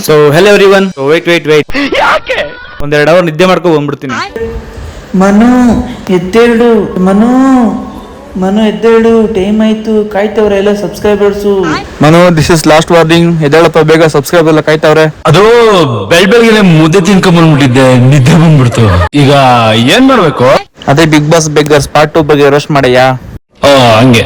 So hello everyone. Wait ಯಾಕೆ ಒಂದೆರಡು hour ನಿದ್ದೆ ಮಾಡ್ಕೊಂಡು ಬಂದ್ಬಿಡ್ತೀನಿ. ಮನು ಎದ್ದೇಳು, ಮನು ಎದ್ದೇಳು, ಟೈಮ್ ಆಯ್ತು, ಕಾಯ್ತವ್ರೆ ಎಲ್ಲ subscribers. Manu, this is last warning, ಎದ್ದೇಳಪ್ಪ ಬೇಗ, ಸಬ್ಸ್ಕ್ರೈಬ್ ಎಲ್ಲ ಕಾಯ್ತವ್ರೆ. ಅದು ಬೆಳಗ್ಗೆ ಮುದ್ದೆ ತಿನ್ಕೊಂಡ್ ಬಂದ್ಬಿಟ್ಟಿದ್ದೆ, ನಿದ್ದೆ ಬಂದ್ಬಿಡ್ತು. ಈಗ ಏನ್ ಮಾಡ್ಬೇಕು? ಅದೇ ಬಿಗ್ ಬಾಸ್ ಬೆಗ್ಗರ್ಸ್ ಪಾರ್ಟ್ 2 ಬಗ್ಗೆ ರೋಸ್ಟ್ ಮಾಡಯ್ಯ. ಹಂಗೆ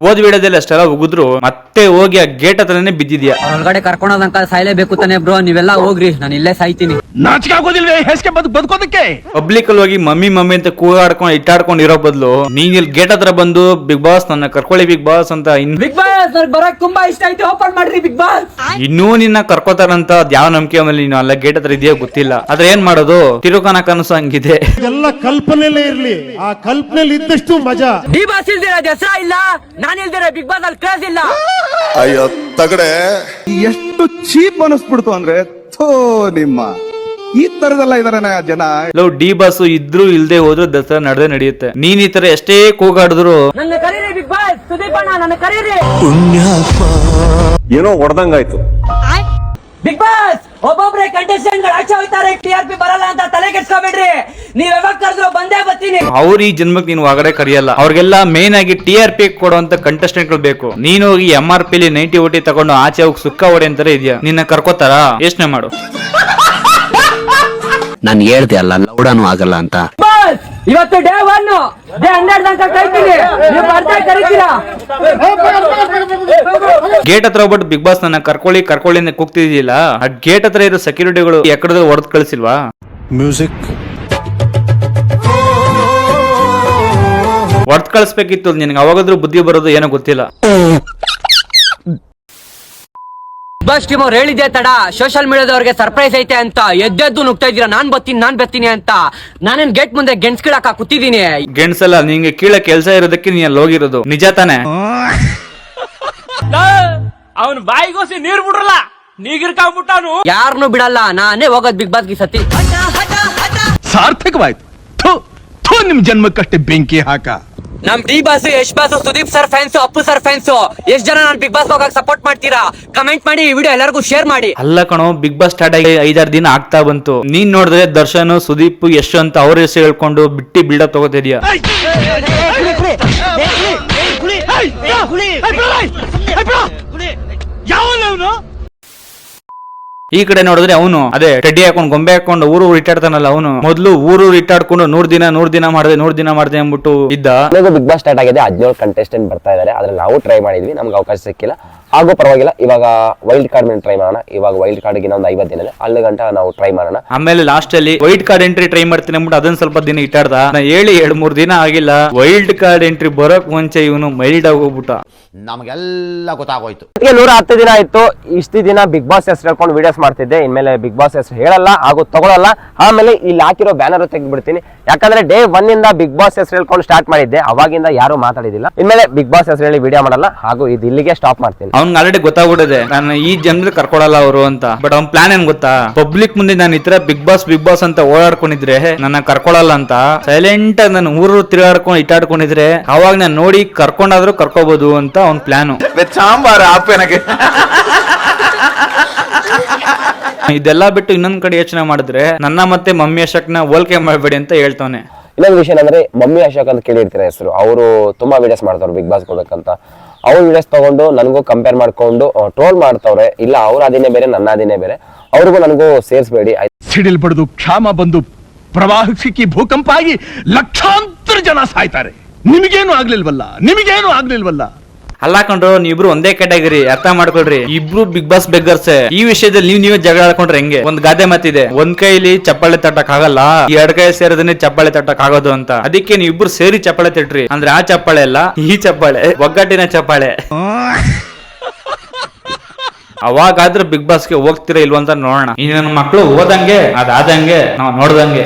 ಓದ್ ವಿಡಿಯೋದಲ್ಲಿ ಅಷ್ಟೆಲ್ಲ ಉಗಿದ್ರು ಮತ್ತೆ ಹೋಗಿ ಆ ಗೇಟ್ ಹತ್ರನೇ ಬಿದ್ದಿದ್ಯಾ. ಒಳಗಡೆ ಕರ್ಕೊಂಡೋದಂಕ ಸಾಯ್ಲೇಬೇಕು ತಾನೆ ಬ್ರೋ, ನೀವೆಲ್ಲ ಹೋಗ್ರಿ, ನಾನು ಇಲ್ಲೇ ಸಾಯ್ತೀನಿ. ನಾಚಿಕೆ ಆಗೋದಿಲ್ವೇ ಹೇಸ್ಗೆ ಬದುಕೋದಕ್ಕೆ? ಪಬ್ಲಿಕ್ ಅಲ್ಲಿ ಹೋಗಿ ಮಮ್ಮಿ ಅಂತ ಕೂಗಾಡ್ಕೊಂಡು ಇಟ್ಟಾಡ್ಕೊಂಡು ಇರೋ ಬದಲು ನೀನ್ ಇಲ್ಲಿ ಗೇಟ್ ಹತ್ರ ಬಂದು ಬಿಗ್ ಬಾಸ್ ನನ್ನ ಕರ್ಕೊಳ್ಳಿ ಬಿಗ್ ಬಾಸ್ ಅಂತ ಬಿಗ್ ಬಾಸ್ ಬರಕ್ ತುಂಬಾ ಇಷ್ಟ ಆಯ್ತು, ಓಪನ್ ಮಾಡ್ರಿ ಬಿಗ್ ಬಾಸ್. ಇನ್ನೂ ನಿನ್ನ ಕರ್ಕೋತಾರಂತ ಯಾವ ನಂಬಿಕೆ ಮೇಲೆ ನೀನು ಅಲ್ಲ ಗೇಟ್ ಹತ್ರ ಇದೆಯೋ ಗೊತ್ತಿಲ್ಲ. ಆದ್ರೆ ಏನ್ ಮಾಡೋದು, ತಿರುಕನ ಕನಸು ಹಂಗಿದೆ. ಎಲ್ಲ ಕಲ್ಪನೆಲೇ ಇರ್ಲಿ, ಆ ಕಲ್ಪನೆಲಿ ಇದ್ದಷ್ಟು ಮಜಾ. ಡಿ ಬಾಸ್ ಇಲ್ದಿರ ದಸರಾ ಇಲ್ಲ, ನಾನು ಇಲ್ದಿರ ಬಿಗ್ ಬಾಸ್ ಅಲ್ಲಿ ಕ್ರೇಜ್ ಇಲ್ಲ. ಅಯ್ಯೋ ತಗಡೆ, ಎಷ್ಟು ಚೀಪ್ ಅನಿಸ್ಬಿಡ್ತು ಅಂದ್ರೆ ಥೋ ನಿಮ್ಮ ಈ ತರದೆಲ್ಲ ಇದಾರೆ ಜನ. ಲವ್ ಡಿ ಬಾಸ್ ಇದ್ರು ಇಲ್ದೆ ಹೋದ್ರು ದಸರಾ ನಡೆದೇ ನಡೆಯುತ್ತೆ. ನೀನ್ ಈ ತರ ಎಷ್ಟೇ ಕೂಗಾಡಿದ್ರು ನನ್ನ ಕರೀರಿ ಬಿಗ್ ಬಾಸ್, ಸುದೀಪ್ ಅಣ್ಣ ನನ್ನ ಕರೀರಿ. ಏನೋ ಹೊಡೆದಂಗಾಯ್ತು. ಬಿಗ್ ಬಾಸ್ ಒಬ್ಬೊಬ್ರೆ ಕಂಟೆಸ್ಟೆಂಟ್ ಗಳು ಆಚೆ ಹೋಗ್ತಾರೆ, TRP ಬರಲ್ಲ ಅಂತ ತಲೆ ಕೆಡ್ಸ್ಕೊಬೇಡ್ರಿ. ನೀವ್ ಯಾವಾಗ ಕರೆದ್ರು ಬಂದೇ ಬರ್ತೀನಿ. ಅವ್ರ ಈ ಜನ್ಮಕ್ಕೆ ನೀನು ಹೊರಗಡೆ ಕರೆಯಲ್ಲ. ಅವ್ರಿಗೆಲ್ಲ ಮೇನ್ ಆಗಿ TRP ಕೊಡುವಂತ ಕಂಟೆಸ್ಟೆಂಟ್ ಗಳು ಬೇಕು. ನೀನು ಹೋಗಿ MRP 90 OT ತಗೊಂಡು ಆಚೆ ಹೋಗಿ ಸುಕ್ಕ ಹೊಡೆ ಅಂತಾರೆ ಇದೆಯಾ? ನಿನ್ನ ಕರ್ಕೋತಾರ? ಯೋಚನೆ ಮಾಡು. ನಾನು ಹೇಳ್ದೆ ಅಲ್ಲ ಲೌಡಾನು ಆಗಲ್ಲ ಅಂತ. ಬಾಸ್ ಇವತ್ತು ಡೇ 1 ಡೇ 100 ತನಕ ಕಾಯ್ತೀನಿ, ನೀವು ಬರ್ತಾ ಕರೀತೀರಾ? ಗೇಟ್ ಹತ್ರ ಹೋಗ್ಬಿಟ್ಟು ಬಿಗ್ ಬಾಸ್ ನನ್ನ ಕರ್ಕೊಳ್ಳಿ ಅಂತ ಕೂಗ್ತಿದಿಲ್ಲ. ಆ ಗೇಟ್ ಹತ್ರ ಇರೋ ಸೆಕ್ಯೂರಿಟಿಗಳು ಎಕಡೆ ಹೊಡೆದ್ ಕಳಿಸಿಲ್ವಾ? ಮ್ಯೂಸಿಕ್ ಹೊಡೆದ್ ಕಳಿಸ್ಬೇಕಿತ್ತು. ನಿನ್ಗೆ ಅವಾಗಾದ್ರೂ ಬುದ್ಧಿ ಬರೋದು ಏನೋ ಗೊತ್ತಿಲ್ಲ. ಬಸ್ ಟೀಮ್ ಅವ್ರು ಹೇಳಿದ್ದೆ ತಡ, ಸೋಷಿಯಲ್ ಮೀಡಿಯಾದವ್ರಿಗೆ ಸರ್ಪ್ರೈಸ್ ಐತೆ ಅಂತ ಎದ್ದೆದ್ದು ನುಗ್ತಾ ಇದ್ದೀರಾ. ನಾನ್ ಬರ್ತೀನಿ ಅಂತ. ನಾನೇನ್ ಗೇಟ್ ಮುಂದೆ ಗೆಣಸ್ ಕೀಳಾಕ ಕೂತಿದ್ದೀನಿ. ಗೆಣಸಲ್ಲ, ನಿಂಗೆ ಕೀಳ ಕೆಲಸ ಇರೋದಕ್ಕೆ ನೀನ್ ಅಲ್ಲಿ ಹೋಗಿರೋದು. ನಿಜ ತಾನೆ? ಅವನ್ ಬಾಯಿಗೋಸಿ ನೀರ್ ಬಿಡ್ರಲ್ಲ, ನೀಗಿರ್ಕೊಂಡ್ಬಿಟ್ಟಾನು. ಯಾರನ್ನು ಬಿಡಲ್ಲ, ನಾನೇ ಹೋಗೋದ್ ಬಿಗ್ ಬಾಸ್ಗೆ ಸತಿ. ಸಾರ್ಥಕವಾಯ್ತು. ಥು ನಿಮ್ ಜನ್ಮಕ್ಕಷ್ಟೇ ಬೆಂಕಿ ಹಾಕ. ನಮ್ D boss, Yash boss, Sudeep sir fans, Appu sir fans ಎಷ್ಟ್ ಜನ ನಾನು ಬಿಗ್ ಬಾಸ್ ಹೋಗಕ್ ಸಪೋರ್ಟ್ ಮಾಡ್ತೀರಾ? ಕಮೆಂಟ್ ಮಾಡಿ, ಈ ವಿಡಿಯೋ ಎಲ್ಲರಿಗೂ ಶೇರ್ ಮಾಡಿ. ಅಲ್ಲ ಕಣೋ, ಬಿಗ್ ಬಾಸ್ ಸ್ಟಾರ್ಟ್ ಆಗಿ 5-6 ದಿನ ಆಗ್ತಾ ಬಂತು. ನೀನ್ ನೋಡಿದ್ರೆ ದರ್ಶನ್, ಸುದೀಪ್, ಯಶ್ ಅಂತ ಅವ್ರ ಹೆಸರು ಹೇಳ್ಕೊಂಡು ಬಿಟ್ಟಿ ಬಿಲ್ಡಪ್ ತಗೋತಿದ್ಯಾ. ಈ ಕಡೆ ನೋಡಿದ್ರೆ ಅವನು ಅದೇ ಟಡ್ಡಿ ಹಾಕೊಂಡು ಗೊಂಬೆ ಹಾಕೊಂಡು ಊರು ಇಟ್ಟಾಡ್ತಾನಲ್ಲ ಅವನು. ಮೊದ್ಲು ಊರು ಇಟ್ಟಾಡ್ಕೊಂಡು 100 ದಿನ ಮಾಡಿದೆ ಅಂದ್ಬಿಟ್ಟು ಇದ್ದ. ಬಿಗ್ ಬಾಸ್ ಸ್ಟಾರ್ಟ್ ಆಗಿದೆ, 17 ಕಂಟೆಸ್ಟೆಂಟ್ ಬರ್ತಾ ಇದಾರೆ. ಅದ್ರಲ್ಲಿ ನಾವು ಟ್ರೈ ಮಾಡಿದ್ವಿ, ನಮ್ಗೆ ಅವಕಾಶ ಸಿಕ್ಕಿಲ್ಲ. ಹಾಗೂ ಪರವಾಗಿಲ್ಲ, ಇವಾಗ ವೈಲ್ಡ್ ಕಾರ್ಡ್ ಮೇಲೆ ಟ್ರೈ ಮಾಡೋಣ. ಇವಾಗ ವೈಲ್ಡ್ ಕಾರ್ಡ್ ಗೆ ಒಂದು 50 ದಿನ ಅಲ್ಲಿ ಗಂಟ ನಾವು ಟ್ರೈ ಮಾಡೋಣ. ಆಮೇಲೆ ಲಾಸ್ಟ್ ಅಲ್ಲಿ ವೈಲ್ಡ್ ಕಾರ್ಡ್ ಎಂಟ್ರಿ ಟ್ರೈ ಮಾಡ್ತೀನಿ ಅಂದ್ಬಿಟ್ಟು ಅದನ್ನ ಸ್ವಲ್ಪ ದಿನ ಇಟ್ಟಾಡ್ದ. ಹೇಳಿ 2-3 ದಿನ ಆಗಿಲ್ಲ, ವೈಲ್ಡ್ ಕಾರ್ಡ್ ಎಂಟ್ರಿ ಬರೋಕ್ ಮುಂಚೆ ಇವನು ಮೈಲ್ಡ್ ಆಗಿ ಹೋಗ್ಬಿಟ್ಟ. ನಮಗೆಲ್ಲ ಗೊತ್ತಾಗೋಯ್ತು. 110 ದಿನ ಆಯ್ತು. ಇಷ್ಟು ದಿನ ಬಿಗ್ ಬಾಸ್ ಹೆಸರು ಹೇಳ್ಕೊಂಡು ವಿಡಿಯೋಸ್ ಮಾಡ್ತಿದ್ದೆ. ಇನ್ಮೇಲೆ ಬಿಗ್ ಬಾಸ್ ಹೆಸರು ಹೇಳಲ್ಲ ಹಾಗೂ ತಗೊಳಲ್ಲ. ಆಮೇಲೆ ಇಲ್ಲಿ ಹಾಕಿರೋ ಬ್ಯಾನರ್ ತೆಗೆದ್ಬಿಡ್ತೀನಿ. ಯಾಕಂದ್ರೆ ಡೇ 1 ಇಂದ ಬಿಗ್ ಬಾಸ್ ಹೆಸರು ಹೇಳ್ಕೊಂಡು ಸ್ಟಾರ್ಟ್ ಮಾಡಿದ್ದೆ, ಅವಾಗಿಂದ ಯಾರು ಮಾತಾಡಿದಿಲ್ಲ. ಇನ್ಮೇಲೆ ಬಿಗ್ ಬಾಸ್ ಹೆಸರು ಹೇಳಿ ವಿಡಿಯೋ ಮಾಡಲ್ಲ ಹಾಗೂ ಇದು ಇಲ್ಲಿಗೆ ಸ್ಟಾಪ್ ಮಾಡ್ತೀನಿ. ಅವ್ನಿಗೆ ಆಲ್ರೆಡಿ ಗೊತ್ತಾಗ್ಬಿಟ್ಟಿದೆ ನಾನು ಈ ಜನರು ಕರ್ಕೊಡಲ್ಲ ಅವರು ಅಂತ. ಬಟ್ ಅವ್ನ ಪ್ಲಾನ್ ಏನ್ ಗೊತ್ತಾ, ಪಬ್ಲಿಕ್ ಮುಂದೆ ನಾನು ಈ ತರ ಬಿಗ್ ಬಾಸ್ ಅಂತ ಓಡಾಡ್ಕೊಂಡಿದ್ರೆ ನನ್ನ ಕರ್ಕೊಳಲ್ಲ ಅಂತ ಸೈಲೆಂಟ್ ಆಗಿ ನಾನು ಊರು ತಿರುಗಾಡ್ಕೊಂಡು ಇಟ್ಟಾಡ್ಕೊಂಡಿದ್ರೆ ಅವಾಗ ನಾನು ನೋಡಿ ಕರ್ಕೊಂಡಾದ್ರೂ ಕರ್ಕೋಬಹುದು ಅಂತ ಅವ್ನ ಪ್ಲಾನು. ಇದೆಲ್ಲ ಬಿಟ್ಟು ಇನ್ನೊಂದ್ ಕಡೆ ಯೋಚನೆ ಮಾಡಿದ್ರೆ ನನ್ನ ಮತ್ತೆ ಮಮ್ಮಿ ಅಶೋಕ್ನ ಹೋಲಿಕೆ ಮಾಡಬೇಡಿ ಅಂತ ಹೇಳ್ತಾನೆ. ಇನ್ನೊಂದು ವಿಷಯ ಅಂದ್ರೆ ಮಮ್ಮಿ ಅಶೋಕ್ ಅಂತ ಕೇಳಿರ್ತೀರ ಹೆಸರು. ಅವರು ತುಂಬಾ ವಿಡಿಯೋಸ್ ಮಾಡ್ತಾವ್ರು ಬಿಗ್ ಬಾಸ್ ಹೋಗ್ಬೇಕಂತ. ಅವ್ರ ವಿಡಿಯೋಸ್ ತಗೊಂಡು ನನಗೂ ಕಂಪೇರ್ ಮಾಡ್ಕೊಂಡು ಟ್ರೋಲ್ ಮಾಡ್ತಾವ್ರೆ. ಇಲ್ಲ, ಅವ್ರ ಅದಿನೇ ಬೇರೆ, ನನ್ನ ಅದಿನೇ ಬೇರೆ. ಅವ್ರಿಗೂ ನನಗೂ ಸೇರಿಸಬೇಡಿ. ಸಿಡಿಲ್ ಬಡಿದು ಕ್ಷಾಮ ಬಂದು ಪ್ರವಾಹ ಸಿಕ್ಕಿ ಭೂಕಂಪ ಆಗಿ ಲಕ್ಷಾಂತರ ಜನ ಸಾಯ್ತಾರೆ. ನಿಮಗೇನು ಆಗ್ಲಿಲ್ವಲ್ಲ. ಅಲ್ಲ ಕಂಡ್ರು, ನೀವಿಬ್ರು ಒಂದೇ ಕ್ಯಾಟಗರಿ, ಅರ್ಥ ಮಾಡ್ಕೊಳ್ರಿ. ಇಬ್ರು ಬಿಗ್ ಬಾಸ್ ಬೆಗ್ಗರ್ಸ್. ಈ ವಿಷಯದಲ್ಲಿ ನೀವೇ ಜಗಳ ಆಡ್ಕೊಂಡ್ರೆ ಹೆಂಗೆ? ಒಂದ್ ಗಾದೆ ಮಾತಿದೆ, ಒಂದ್ ಕೈಲಿ ಚಪ್ಪಾಳೆ ತಟ್ಟಕ್ ಆಗಲ್ಲ, 2 ಕೈ ಸೇರದನ್ನೇ ಚಪ್ಪಾಳೆ ತಟ್ಟಕ್ ಆಗೋದು ಅಂತ. ಅದಕ್ಕೆ ನೀವಿಬ್ರು ಸೇರಿ ಚಪ್ಪಾಳೆ ತಟ್ರಿ. ಅಂದ್ರೆ ಆ ಚಪ್ಪಾಳೆ ಅಲ್ಲ, ಈ ಚಪ್ಪಾಳೆ, ಒಗ್ಗಟ್ಟಿನ ಚಪ್ಪಾಳೆ. ಅವಾಗಾದ್ರೂ ಬಿಗ್ ಬಾಸ್ಗೆ ಹೋಗ್ತೀರಾ ಇಲ್ವ ಅಂತ ನೋಡೋಣ. ಈ ನನ್ನ ಮಕ್ಳು ಓದಂಗೆ ಅದಾದಂಗೆ ನಾವು ನೋಡ್ದಂಗೆ.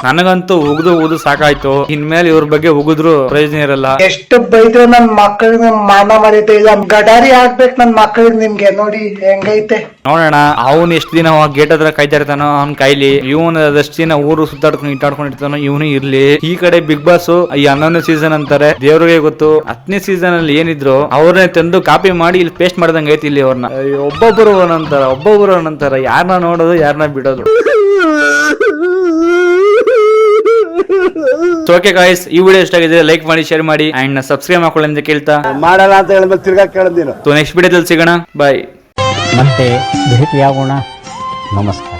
ನನಗಂತೂ ಉಗಿದು ಸಾಕಾಯ್ತು. ಇನ್ಮೇಲೆ ಇವ್ರ ಬಗ್ಗೆ ಉಗಿದ್ರು ಪ್ರಯೋಜನ ಇರಲ್ಲ. ಎಷ್ಟು ಬೈದ್ರು ನನ್ ಮಕ್ಕಳಿಗೆ ಮಾನ ಮರ್ಯಾದೆ ಇಲ್ಲ. ಗಡಾರಿ ಆಗ್ಬೇಕು ನನ್ ಮಕ್ಕಳಿಗೆ. ನಿಮ್ಗೆ ನೋಡಿ ಹೆಂಗೈತೆ ನೋಡೋಣ. ಅವ್ನು ಎಷ್ಟು ದಿನ ಗೇಟ್ ಹತ್ರ ಕಾಯ್ತಾ ಇರ್ತಾನೋ ಅವ್ನ ಕೈಲಿ, ಇವನು ಅದಷ್ಟು ದಿನ ಊರು ಸುತ್ತಾಡ್ಕೊಂಡು ಇಟ್ಟಾಡ್ಕೊಂಡಿರ್ತಾನೋ ಇವನು ಇರ್ಲಿ. ಈ ಕಡೆ ಬಿಗ್ ಬಾಸ್ ಈ 11ನೇ ಸೀಸನ್ ಅಂತಾರೆ, ದೇವ್ರಿಗೆ ಗೊತ್ತು. 10ನೇ ಸೀಸನ್ ಅಲ್ಲಿ ಏನಿದ್ರು ಅವ್ರನ್ನೇ ತಂದು ಕಾಪಿ ಮಾಡಿ ಇಲ್ಲಿ ಪೇಸ್ಟ್ ಮಾಡ್ದಂಗ ಐತಿ ಇಲ್ಲಿ ಅವ್ರನ್ನ. ಒಬ್ಬೊಬ್ಬರು ಅನ್ನಂತಾರ ಯಾರನ್ನ ನೋಡೋದು ಯಾರನ್ನ ಬಿಡೋದು. ಓಕೆ ಗಾಯ್ಸ್, ಈ ವಿಡಿಯೋ ಇಷ್ಟ ಆಗಿದೆ ಲೈಕ್ ಮಾಡಿ, ಶೇರ್ ಮಾಡಿ ಅಂಡ್ ಸಬ್ಸ್ಕ್ರೈಬ್ ಮಾಡ್ಕೊಳ್ಳಿ ಅಂತ ಕೇಳ್ತಾ ಮಾಡಲ್ಲ ಅಂತ ಹೇಳಿದ್ಮೇಲೆ ತಿರ್ಗಾ ಕೇಳಿದ್ನು. ನೆಕ್ಸ್ಟ್ ವಿಡಿಯೋದಲ್ಲಿ ಸಿಗೋಣ. ಬಾಯ್. ಮತ್ತೆ ಭೇಟಿಯಾಗೋಣ. ನಮಸ್ಕಾರ.